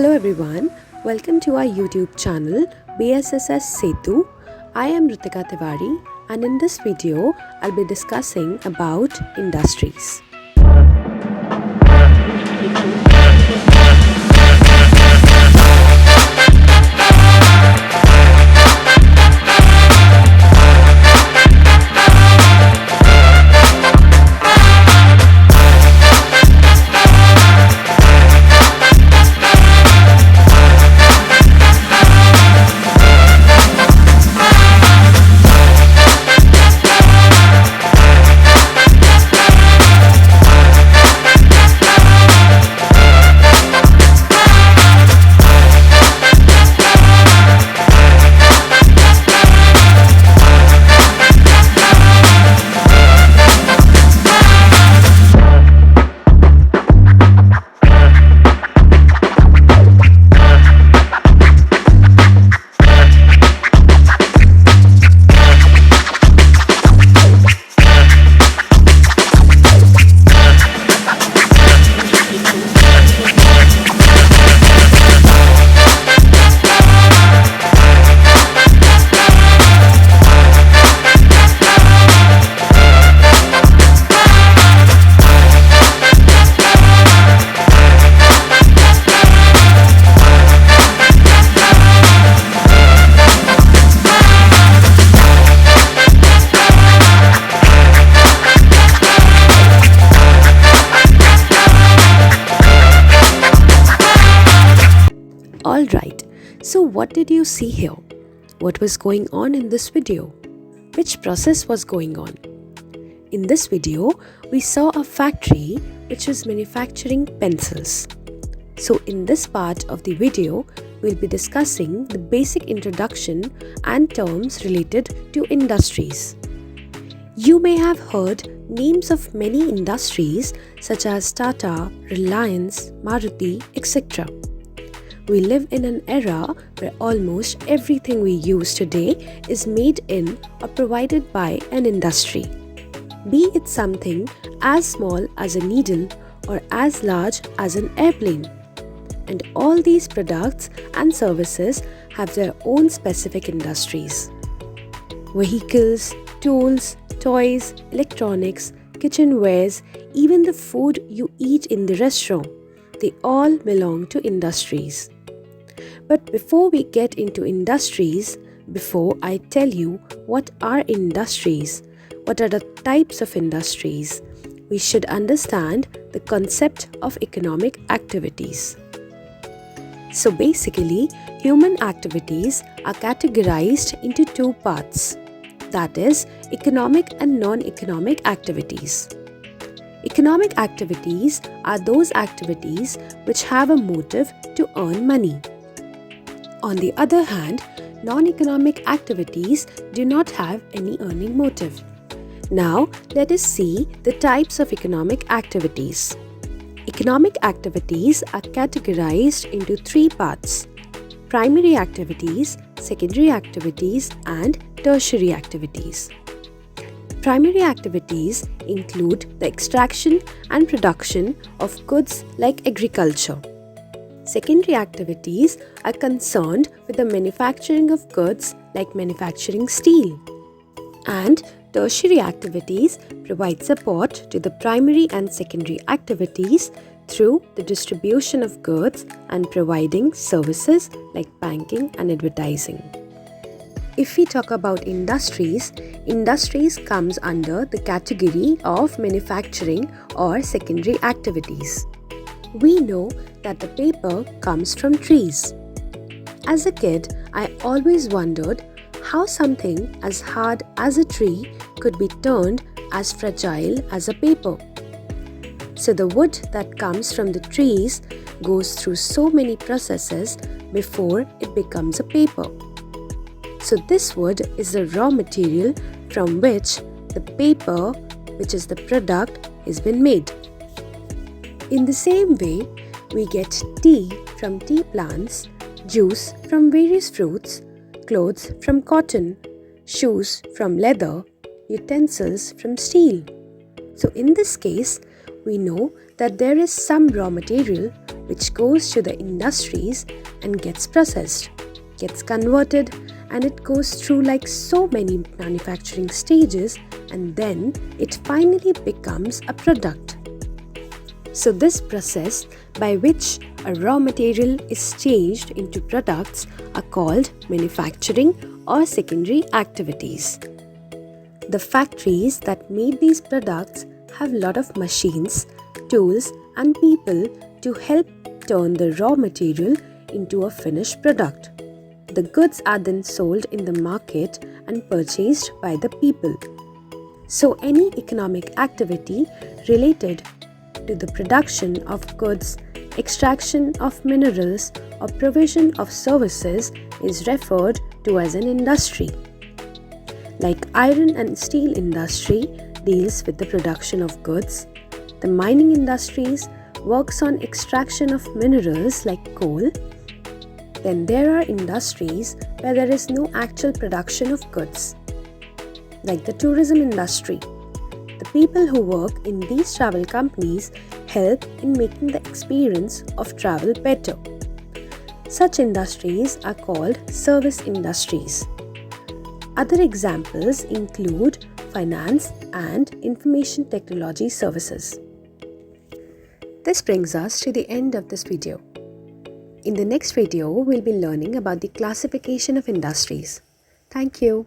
Hello everyone, welcome to our YouTube channel BSSS Setu. I am Ritika Tiwari and in this video I'll be discussing about industries. Alright, so what did you see here? What was going on in this video? Which process was going on? In this video, we saw a factory which was manufacturing pencils. So in this part of the video, we'll be discussing the basic introduction and terms related to industries. You may have heard names of many industries such as Tata, Reliance, Maruti, etc. We live in an era where almost everything we use today is made in or provided by an industry. Be it something as small as a needle or as large as an airplane. And all these products and services have their own specific industries. Vehicles, tools, toys, electronics, kitchenwares, even the food you eat in the restaurant, they all belong to industries. But before we get into industries, before I tell you what are industries, what are the types of industries, we should understand the concept of economic activities. So basically, human activities are categorized into two parts, that is, economic and non-economic activities. Economic activities are those activities which have a motive to earn money. On the other hand, non-economic activities do not have any earning motive. Now, let us see the types of economic activities. Economic activities are categorized into three parts: primary activities, secondary activities, and tertiary activities. Primary activities include the extraction and production of goods like agriculture. Secondary activities are concerned with the manufacturing of goods like manufacturing steel. And tertiary activities provide support to the primary and secondary activities through the distribution of goods and providing services like banking and advertising. If we talk about industries, industries comes under the category of manufacturing or secondary activities. We know that the paper comes from trees. As a kid, I always wondered how something as hard as a tree could be turned as fragile as a paper. So the wood that comes from the trees goes through so many processes before it becomes a paper. So this wood is the raw material from which the paper, which is the product, has been made. In the same way, we get tea from tea plants, juice from various fruits, clothes from cotton, shoes from leather, utensils from steel. So in this case, we know that there is some raw material which goes to the industries and gets processed, gets converted, and it goes through like so many manufacturing stages, and then it finally becomes a product. So this process by which a raw material is changed into products are called manufacturing or secondary activities. The factories that made these products have a lot of machines, tools, and people to help turn the raw material into a finished product. The goods are then sold in the market and purchased by the people. So any economic activity related to the production of goods, extraction of minerals, or provision of services is referred to as an industry. Like iron and steel industry deals with the production of goods, the mining industries works on extraction of minerals like coal. Then there are industries where there is no actual production of goods, like the tourism industry. The people who work in these travel companies help in making the experience of travel better. Such industries are called service industries. Other examples include finance and information technology services. This brings us to the end of this video. In the next video, we'll be learning about the classification of industries. Thank you.